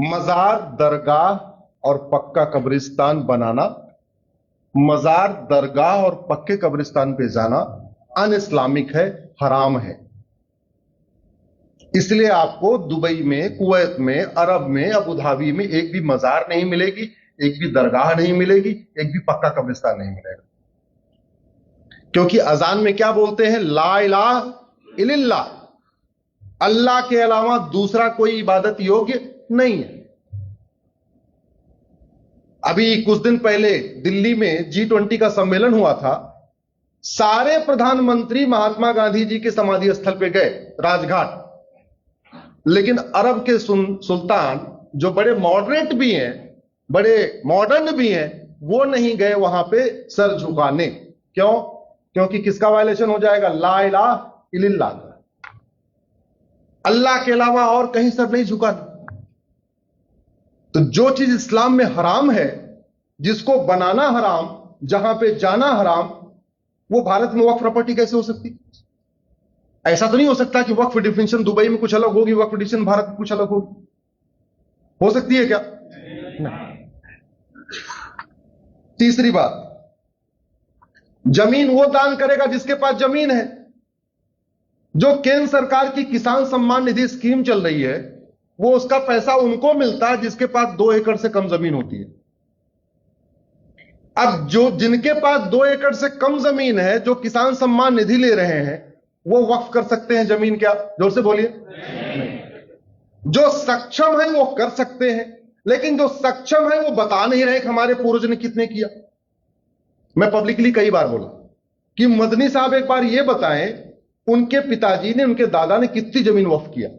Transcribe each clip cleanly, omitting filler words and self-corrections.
मजार, दरगाह और पक्का कब्रिस्तान बनाना, मजार, दरगाह और पक्के कब्रिस्तान पे जाना अन इस्लामिक है, हराम है। इसलिए आपको दुबई में, कुवैत में, अरब में, अबू धाबी में एक भी मजार नहीं मिलेगी, एक भी दरगाह नहीं मिलेगी, एक भी पक्का कब्रिस्तान नहीं मिलेगा। क्योंकि अजान में क्या बोलते हैं? ला इलाहा इल्लल्लाह, अल्लाह के अलावा दूसरा कोई इबादत योग्य नहीं है। अभी कुछ दिन पहले दिल्ली में G20 का सम्मेलन हुआ था। सारे प्रधानमंत्री महात्मा गांधी जी के समाधि स्थल पे गए, राजघाट। लेकिन अरब के सुल्तान, जो बड़े मॉडरेट भी हैं, बड़े मॉडर्न भी हैं, वो नहीं गए वहां पे सर झुकाने। क्यों? क्योंकि किसका वायलेशन हो जाएगा? ला इलाहा इल्लल्लाह, अल्लाह के अलावा और कहीं सर नहीं झुकाना। तो जो चीज इस्लाम में हराम है, जिसको बनाना हराम, जहां पे जाना हराम, वो भारत में वक्फ प्रॉपर्टी कैसे हो सकती? ऐसा तो नहीं हो सकता कि वक्फ डिफिनेशन दुबई में कुछ अलग होगी, वक्फ डिफिनेशन भारत में कुछ अलग होगी। हो सकती है क्या? नहीं। तीसरी बात, जमीन वो दान करेगा जिसके पास जमीन है। जो केंद्र सरकार की किसान सम्मान निधि स्कीम चल रही है, वो उसका पैसा उनको मिलता है जिसके पास 2 एकड़ से कम जमीन होती है। अब जो जिनके पास 2 एकड़ से कम जमीन है, जो किसान सम्मान निधि ले रहे हैं, वो वक्फ कर सकते हैं जमीन? क्या? जोर से बोलिए। नहीं। जो सक्षम है वो कर सकते हैं, लेकिन जो सक्षम है वो बता नहीं रहे कि हमारे पूर्वज ने कितने किया। मैं पब्लिकली कई बार बोला कि मदनी साहब एक बार ये बताएं उनके पिताजी ने, उनके दादा ने कितनी जमीन वक्फ किया।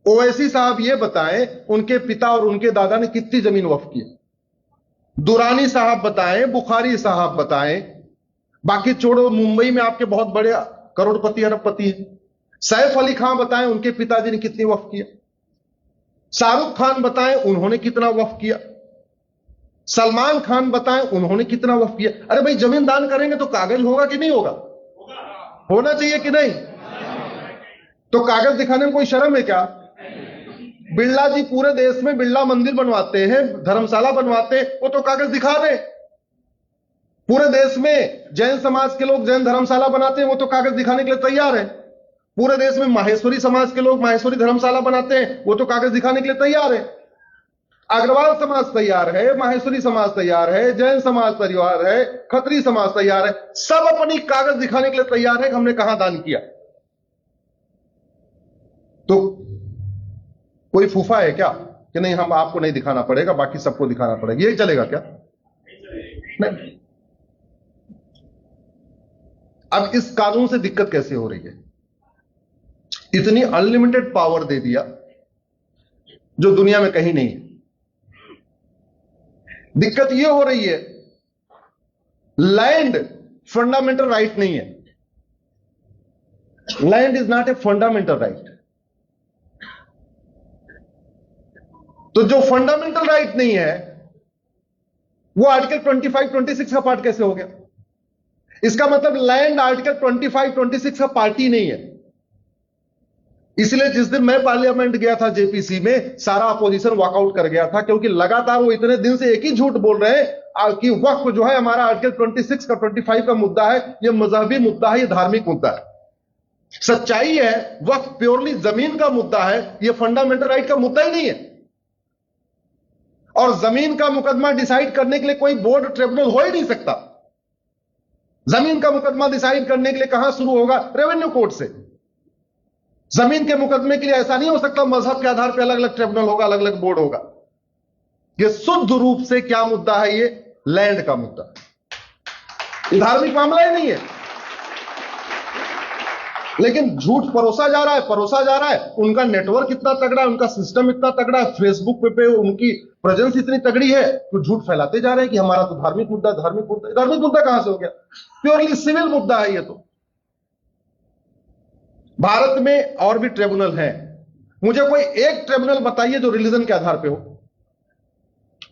ओवैसी साहब ये बताएं उनके पिता और उनके दादा ने कितनी जमीन वक्फ किया। दुरानी साहब बताएं, बुखारी साहब बताएं, बाकी छोड़ो, मुंबई में आपके बहुत बड़े करोड़पति अरबपति हैं। सैफ अली खान बताएं उनके पिताजी ने कितनी वक्फ किया। शाहरुख खान बताएं उन्होंने कितना वक्फ किया। सलमान खान बताएं उन्होंने कितना वक्फ किया। अरे भाई, जमीन दान करेंगे तो कागज होगा कि नहीं होगा? होना चाहिए कि नहीं? तो कागज दिखाने में कोई शर्म है क्या? बिरला जी पूरे देश में बिरला मंदिर बनवाते हैं, धर्मशाला बनवाते हैं, वो तो कागज दिखा दे। पूरे देश में जैन समाज के लोग जैन धर्मशाला बनाते हैं, वो तो कागज दिखाने के लिए तैयार है। पूरे देश में माहेश्वरी समाज के लोग माहेश्वरी धर्मशाला बनाते हैं, वो तो कागज दिखाने के लिए तैयार है। अग्रवाल समाज तैयार है, माहेश्वरी समाज तैयार है, जैन समाज तैयार है, खत्री समाज तैयार है। सब अपनी कागज दिखाने के लिए तैयार है कि हमने कहां दान किया। तो कोई फूफा है क्या कि नहीं, हम आपको नहीं दिखाना पड़ेगा, बाकी सबको दिखाना पड़ेगा? यही चलेगा क्या? नहीं। अब इस कानून से दिक्कत कैसे हो रही है? इतनी अनलिमिटेड पावर दे दिया जो दुनिया में कहीं नहीं है। दिक्कत यह हो रही है, लैंड फंडामेंटल राइट नहीं है। Land is not a fundamental right. तो जो फंडामेंटल राइट नहीं है, वो आर्टिकल 25, 26 का पार्ट कैसे हो गया? इसका मतलब लैंड आर्टिकल 25, 26 का पार्ट ही नहीं है। इसलिए जिस दिन मैं पार्लियामेंट गया था जेपीसी में, सारा अपोजिशन वॉकआउट कर गया था, क्योंकि लगातार वो इतने दिन से एक ही झूठ बोल रहे हैं कि वक्फ जो है हमारा आर्टिकल 26 का 25 का मुद्दा है, यह मजहबी मुद्दा है, यह धार्मिक मुद्दा है। सच्चाई है, वक्फ प्योरली जमीन का मुद्दा है, यह फंडामेंटल राइट का मुद्दा ही नहीं है। और जमीन का मुकदमा डिसाइड करने के लिए कोई बोर्ड ट्रिब्यूनल हो ही नहीं सकता। जमीन का मुकदमा डिसाइड करने के लिए कहां शुरू होगा? रेवेन्यू कोर्ट से। जमीन के मुकदमे के लिए ऐसा नहीं हो सकता मजहब के आधार पर अलग अलग ट्रिब्यूनल होगा, अलग अलग बोर्ड होगा। यह शुद्ध रूप से क्या मुद्दा है? ये लैंड का मुद्दा, ये धार्मिक मामला ही नहीं है। लेकिन झूठ परोसा जा रहा है, परोसा जा रहा है। उनका नेटवर्क इतना तगड़ा है, उनका सिस्टम इतना तगड़ा है, फेसबुक पे उनकी प्रेजेंस इतनी तगड़ी है, तो झूठ फैलाते जा रहे हैं कि हमारा तो धार्मिक मुद्दा, धार्मिक मुद्दा। धार्मिक मुद्दा कहां से हो गया? प्योरली सिविल मुद्दा है ये तो। भारत में और भी ट्रिब्यूनल हैं, मुझे कोई एक ट्रिब्यूनल बताइए जो रिलीजन के आधार पे हो।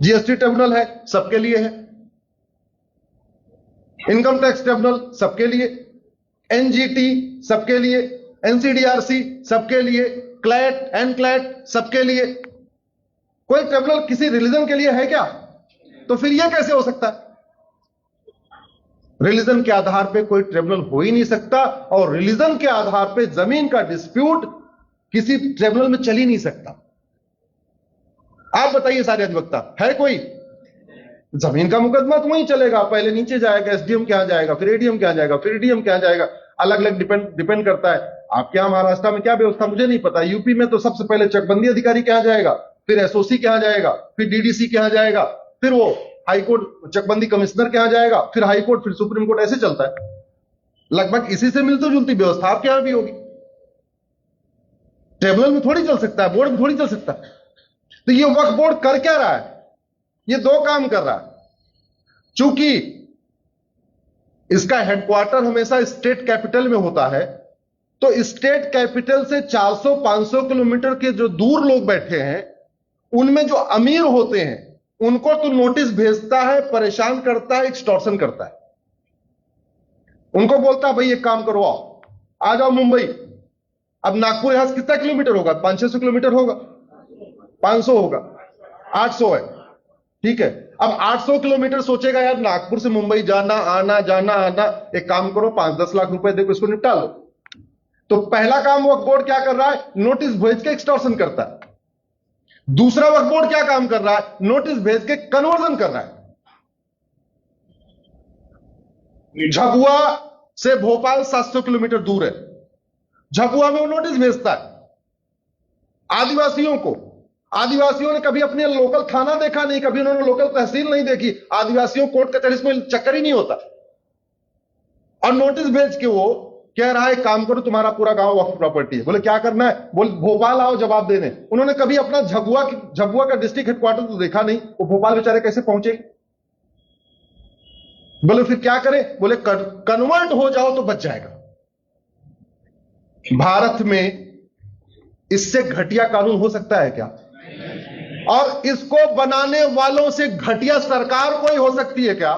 जीएसटी ट्रिब्यूनल है, सबके लिए है। इनकम टैक्स ट्रिब्यूनल सबके लिए, एनजीटी सबके लिए, एनसीडीआरसी सबके लिए, क्लैट, एनक्लैट सबके लिए। कोई ट्रिब्यूनल किसी रिलीजन के लिए है क्या? तो फिर यह कैसे हो सकता है? रिलीजन के आधार पे कोई ट्रिब्यूनल हो ही नहीं सकता, और रिलीजन के आधार पे जमीन का डिस्प्यूट किसी ट्रिब्यूनल में चल ही नहीं सकता। आप बताइए सारे अधिवक्ता, है कोई? जमीन का मुकदमा तो वहीं चलेगा, पहले नीचे जाएगा, एसडीएम के यहां जाएगा, फिर एडीएम के यहां जाएगा, फिर डीएम के यहां जाएगा, अलग अलग डिपेंड करता है। आपके यहां महाराष्ट्र में क्या व्यवस्था मुझे नहीं पता, यूपी में तो सबसे पहले चकबंदी अधिकारी के यहां जाएगा, फिर एसओसी के यहां जाएगा, फिर डीडीसी के यहां जाएगा, फिर वो हाईकोर्ट चकबंदी कमिश्नर के यहां जाएगा, फिर हाईकोर्ट, फिर सुप्रीम कोर्ट, ऐसे चलता है। लगभग इसी से मिलती जुलती व्यवस्था आपके यहां भी होगी। ट्रिब्यूनल में थोड़ी चल सकता है, बोर्ड में थोड़ी चल सकता है। तो ये वक्फ बोर्ड कर क्या रहा है? ये दो काम कर रहा है। चूंकि इसका हेडक्वार्टर हमेशा स्टेट कैपिटल में होता है, तो स्टेट कैपिटल से 400-500 किलोमीटर के जो दूर लोग बैठे हैं, उनमें जो अमीर होते हैं, उनको तो नोटिस भेजता है, परेशान करता है, एक्सटॉर्शन करता है। उनको बोलता है भाई एक काम करो, आओ, आ जाओ मुंबई। अब नागपुर यहां से कितना किलोमीटर होगा? 500-600 किलोमीटर होगा, 500 होगा, 800 है, ठीक है। अब 800 किलोमीटर सोचेगा यार नागपुर से मुंबई जाना आना जाना आना, एक काम करो 5-10 लाख रुपए देखो, इसको निपटा लो। तो पहला काम वक्फ बोर्ड क्या कर रहा है? नोटिस भेज के एक्सटॉर्शन करता है। दूसरा वक्फ बोर्ड क्या काम कर रहा है? नोटिस भेज के कन्वर्जन कर रहा है। झाबुआ से भोपाल 700 किलोमीटर दूर है, झाबुआ में वो नोटिस भेजता है आदिवासियों को। आदिवासियों ने कभी अपने लोकल थाना देखा नहीं, कभी उन्होंने लोकल तहसील नहीं देखी, आदिवासियों कोर्ट कचहरी में चक्कर ही नहीं होता, और नोटिस भेज के वो कह रहा है काम करो, तुम्हारा पूरा गांव वक्फ प्रॉपर्टी है। बोले क्या करना है? बोले भोपाल आओ जवाब देने। उन्होंने कभी अपना झाबुआ का डिस्ट्रिक्ट हेडक्वार्टर तो देखा नहीं, वो भोपाल बेचारे कैसे पहुंचे? बोले फिर क्या करें? बोले कन्वर्ट हो जाओ तो बच जाएगा। भारत में इससे घटिया कानून हो सकता है क्या? और इसको बनाने वालों से घटिया सरकार कोई हो सकती है क्या?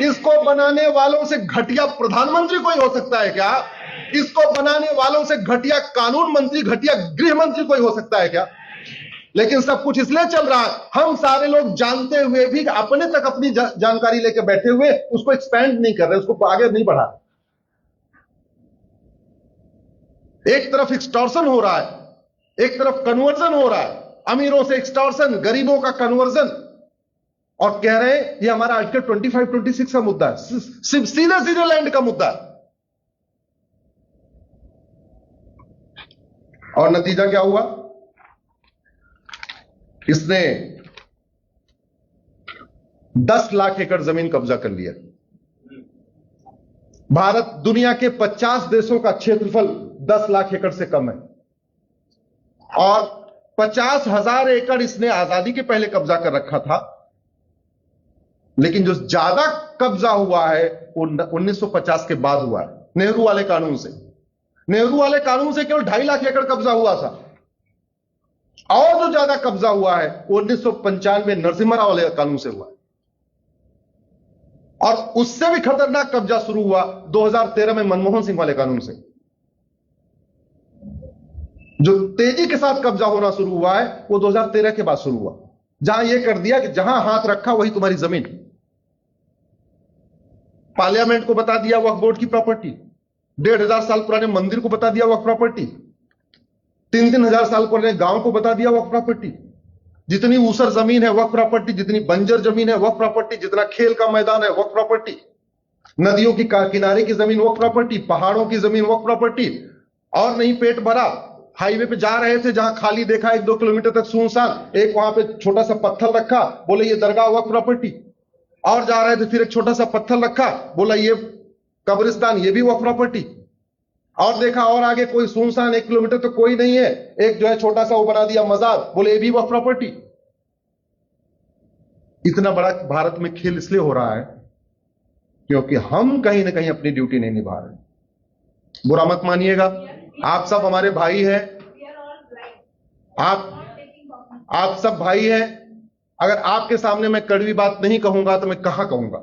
इसको बनाने वालों से घटिया प्रधानमंत्री कोई हो सकता है क्या? इसको बनाने वालों से घटिया कानून मंत्री, घटिया गृह मंत्री कोई हो सकता है क्या? लेकिन सब कुछ इसलिए चल रहा है, हम सारे लोग जानते हुए भी अपने तक अपनी जानकारी लेकर बैठे हुए उसको एक्सपेंड नहीं कर रहे, उसको आगे नहीं बढ़ा। एक तरफ एक्सटॉर्शन हो रहा है, एक तरफ कन्वर्जन हो रहा है, अमीरों से एक्सटॉर्शन, गरीबों का कन्वर्जन, और कह रहे हैं ये हमारा आर्टिकल 25-26 का मुद्दा है, सीधे सीधे लैंड का मुद्दा है। और नतीजा क्या हुआ? इसने 10 लाख एकड़ जमीन कब्जा कर लिया। भारत दुनिया के 50 देशों का क्षेत्रफल 10 लाख एकड़ से कम है, और 50,000 एकड़ इसने आजादी के पहले कब्जा कर रखा था। लेकिन जो ज्यादा कब्जा हुआ है वो 1950 के बाद हुआ है, नेहरू वाले कानून से। नेहरू वाले कानून से केवल 2.5 लाख एकड़ कब्जा हुआ था, और जो ज्यादा कब्जा हुआ है वो 1995 नरसिम्हा राव वाले कानून से हुआ है। और उससे भी खतरनाक कब्जा शुरू हुआ 2013 में मनमोहन सिंह वाले कानून से। जो तेजी के साथ कब्जा होना शुरू हुआ है वो 2013 के बाद शुरू हुआ, जहां यह कर दिया कि जहां हाथ रखा वही तुम्हारी जमीन। पार्लियामेंट को बता दिया वक्फ बोर्ड की प्रॉपर्टी, 1,500 साल पुराने मंदिर को बता दिया वक्फ प्रॉपर्टी, 3-3 हजार साल पुराने गांव को बता दिया वक्फ प्रॉपर्टी। जितनी ऊसर जमीन है वक्फ प्रॉपर्टी, जितनी बंजर जमीन है वक्फ प्रॉपर्टी, जितना खेल का मैदान है वक्फ प्रॉपर्टी, नदियों की किनारे की जमीन वक्फ प्रॉपर्टी, पहाड़ों की जमीन वक्फ प्रॉपर्टी। और नहीं पेट भरा, हाईवे पे जा रहे थे, जहां खाली देखा 1-2 किलोमीटर तक सुनसान, एक वहां पे छोटा सा पत्थर रखा, बोले ये दरगाह वक्फ प्रॉपर्टी। और जा रहे थे, फिर एक छोटा सा पत्थर रखा, बोला ये कब्रिस्तान, ये भी वक्फ प्रॉपर्टी। और देखा और आगे कोई सुनसान 1 किलोमीटर तो कोई नहीं है, एक जो है छोटा सा वो बना दिया मजार, बोले ये भी वक्फ प्रॉपर्टी। इतना बड़ा भारत में खेल इसलिए हो रहा है क्योंकि हम कहीं ना कहीं अपनी ड्यूटी नहीं निभा रहे। बुरा मत मानिएगा, आप सब हमारे भाई हैं, आप सब भाई हैं। अगर आपके सामने मैं कड़वी बात नहीं कहूंगा तो मैं कहां कहूंगा।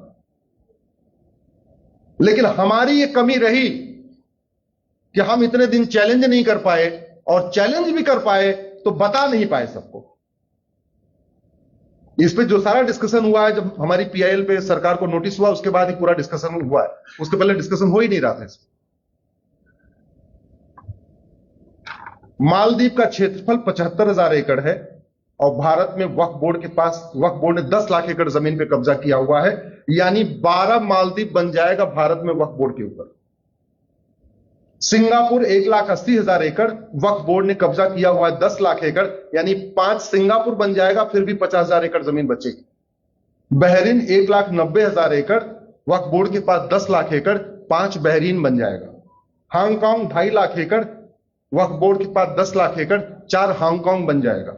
लेकिन हमारी ये कमी रही कि हम इतने दिन चैलेंज नहीं कर पाए, और चैलेंज भी कर पाए तो बता नहीं पाए सबको। इस पे जो सारा डिस्कशन हुआ है, जब हमारी पीआईएल पे सरकार को नोटिस हुआ उसके बाद ही पूरा डिस्कशन हुआ है, उसके पहले डिस्कशन हो ही नहीं रहा था इसमें। मालदीव का क्षेत्रफल 75,000 एकड़ है और भारत में वक्फ बोर्ड के पास, वक्फ बोर्ड ने 10 लाख एकड़ जमीन पे कब्जा किया हुआ है, यानी 12 मालदीव बन जाएगा भारत में वक्फ बोर्ड के ऊपर। सिंगापुर 1,80,000 एकड़, वक्फ बोर्ड ने कब्जा किया हुआ है 10 लाख एकड़, यानी 5 सिंगापुर बन जाएगा, फिर भी 50,000 एकड़ जमीन बचेगी। बहरीन 1,90,000 एकड़, वक्फ बोर्ड के पास 10 लाख एकड़, 5 बहरीन बन जाएगा। हांगकांग 2.5 लाख एकड़, वक्फ बोर्ड के पास 10 लाख एकड़, 4 हांगकांग बन जाएगा।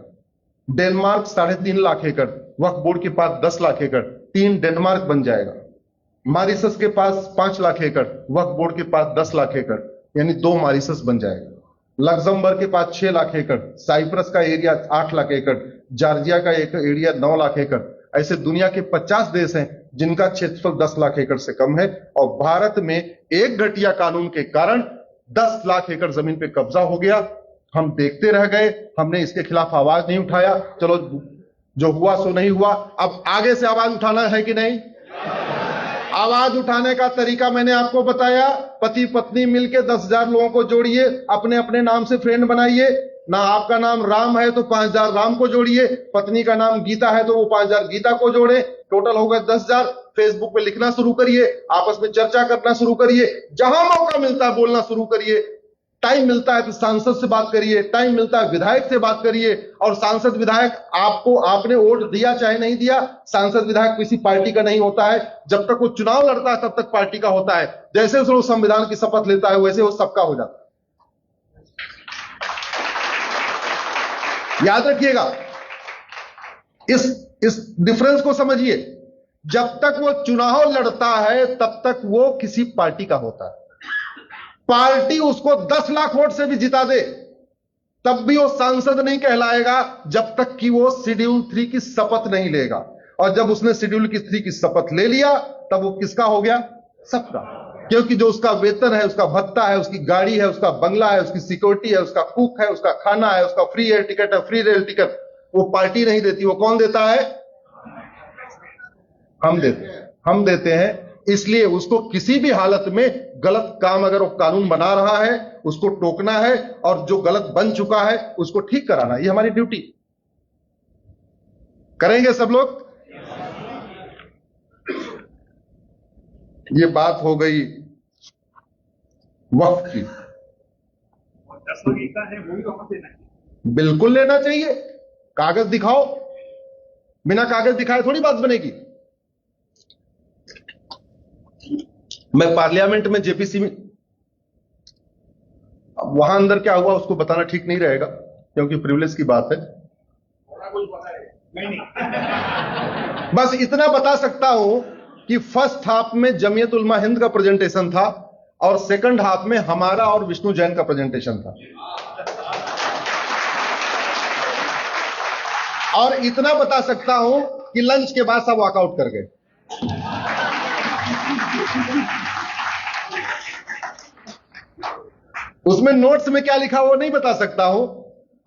डेनमार्क 3.5 लाख एकड़, वक्फ बोर्ड के पास 10 लाख एकड़, 3 डेनमार्क बन जाएगा। मॉरिशस के पास 5 लाख एकड़, वक्फ बोर्ड के पास 10 लाख एकड़, यानी 2 मॉरिशस बन जाएगा। लग्जमबर्ग के पास 6 लाख एकड़, साइप्रस का एरिया 8 लाख एकड़, जॉर्जिया का एक एरिया 9 लाख एकड़। ऐसे दुनिया के 50 देश हैं जिनका क्षेत्रफल 10 लाख एकड़ से कम है, और भारत में एक घटिया कानून के कारण 10 लाख एकड़ जमीन पे कब्जा हो गया। हम देखते रह गए, हमने इसके खिलाफ आवाज नहीं उठाया। चलो, जो हुआ सो नहीं हुआ, अब आगे से आवाज उठाना है कि नहीं? आवाज उठाने का तरीका मैंने आपको बताया। पति पत्नी मिलके 10,000 लोगों को जोड़िए, अपने अपने नाम से फ्रेंड बनाइए। ना आपका नाम राम है तो 5,000 राम को जोड़िए, पत्नी का नाम गीता है तो वो 5,000 गीता को जोड़े, टोटल हो गए 10,000। फेसबुक पे लिखना शुरू करिए, आपस में चर्चा करना शुरू करिए, जहां मौका मिलता है बोलना शुरू करिए। टाइम मिलता है तो सांसद से बात करिए, टाइम मिलता है विधायक से बात करिए। और सांसद विधायक, आपको, आपने वोट दिया चाहे नहीं दिया, सांसद विधायक किसी पार्टी का नहीं होता है। जब तक वो चुनाव लड़ता है तब तक पार्टी का होता है। जैसे वो संविधान की शपथ लेता है वैसे वो सबका हो जाता है। याद रखिएगा, इस डिफरेंस को समझिए। जब तक वो चुनाव लड़ता है तब तक वो किसी पार्टी का होता है। पार्टी उसको 10 लाख वोट से भी जिता दे तब भी वो सांसद नहीं कहलाएगा जब तक कि वो शेड्यूल 3 की शपथ नहीं लेगा। और जब उसने शेड्यूल 3 की शपथ ले लिया तब वो किसका हो गया? सबका। क्योंकि जो उसका वेतन है, उसका भत्ता है, उसकी गाड़ी है, उसका बंगला है, उसकी सिक्योरिटी है, उसका कुक है, उसका खाना है, उसका फ्री एयर टिकट है, फ्री रेल टिकट, वो पार्टी नहीं देती। वो कौन देता है? हम देते हैं। इसलिए उसको किसी भी हालत में गलत काम, अगर वो कानून बना रहा है उसको टोकना है, और जो गलत बन चुका है उसको ठीक कराना। ये हमारी ड्यूटी। करेंगे सब लोग? ये बात हो गई वक्त की। बिल्कुल लेना चाहिए। कागज दिखाओ, बिना कागज दिखाए थोड़ी बात बनेगी। मैं पार्लियामेंट में जेपीसी में, अब वहां अंदर क्या हुआ उसको बताना ठीक नहीं रहेगा क्योंकि प्रिविलेज की बात है। बस इतना बता सकता हूं कि फर्स्ट हाफ में जमीयत उलमा हिंद का प्रेजेंटेशन था और सेकंड हाफ में हमारा और विष्णु जैन का प्रेजेंटेशन था। और इतना बता सकता हूं कि लंच के बाद सब वॉकआउट कर गए। उसमें नोट्स में क्या लिखा वो नहीं बता सकता हूं।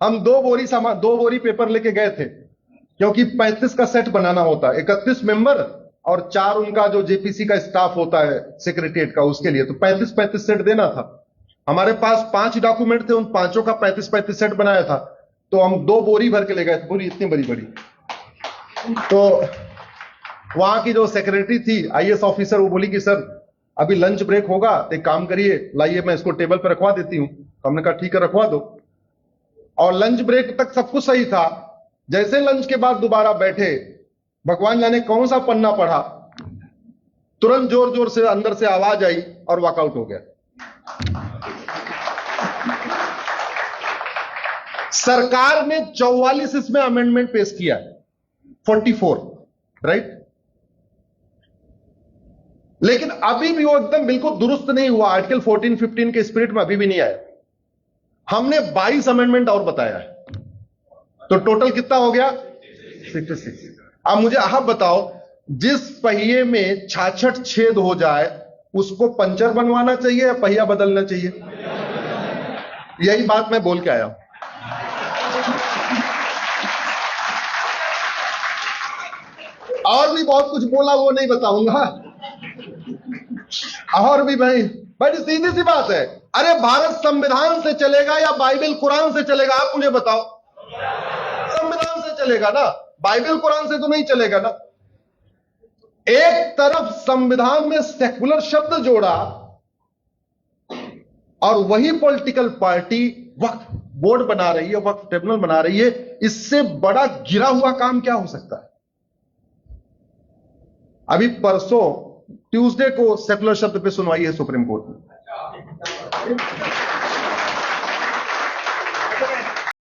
हम 2 बोरी पेपर लेके गए थे क्योंकि 35 का सेट बनाना होता है, 31 मेंबर और 4 उनका जो जेपीसी का स्टाफ होता है सेक्रेटरीट का, उसके लिए तो 35 सेट देना था। हमारे पास 5 डॉक्यूमेंट थे, उन 5 का 35 सेट बनाया था। तो हम 2 बोरी भर के ले गए थे, बोरी इतनी बड़ी बड़ी। तो वहां की जो सेक्रेटरी थी, आईएएस ऑफिसर, वो बोली कि सर अभी लंच ब्रेक होगा, एक काम करिए, लाइए मैं इसको टेबल पर रखवा देती हूं। हमने कहा ठीक है रखवा दो। और लंच ब्रेक तक सब कुछ सही था। जैसे लंच के बाद दोबारा बैठे, भगवान जाने कौन सा पन्ना पढ़ा, तुरंत जोर जोर से अंदर से आवाज आई और वॉकआउट हो गया। सरकार ने 44 इसमें अमेंडमेंट पेश किया, 44, राइट। लेकिन अभी भी वो एकदम बिल्कुल दुरुस्त नहीं हुआ। आर्टिकल 14-15 के स्पिरिट में अभी भी नहीं आया। हमने 22 अमेंडमेंट और बताया है, तो टोटल कितना हो गया? 66। अब मुझे आप बताओ, जिस पहिए में 66 छेद हो जाए उसको पंचर बनवाना चाहिए या पहिया बदलना चाहिए? यही बात मैं बोल के आया हूं। और भी बहुत कुछ बोला, वो नहीं बताऊंगा। और भी भाई, बड़ी सीधी सी बात है। अरे भारत संविधान से चलेगा या बाइबल कुरान से चलेगा, आप मुझे बताओ। संविधान से चलेगा ना, बाइबल कुरान से तो नहीं चलेगा ना। एक तरफ संविधान में सेकुलर शब्द जोड़ा और वही पॉलिटिकल पार्टी वक्फ बोर्ड बना रही है, वक्फ ट्रिब्यूनल बना रही है। इससे बड़ा गिरा हुआ काम क्या हो सकता है? अभी परसों ट्यूसडे को सेकुलर शब्द पे सुनवाई है सुप्रीम कोर्ट में।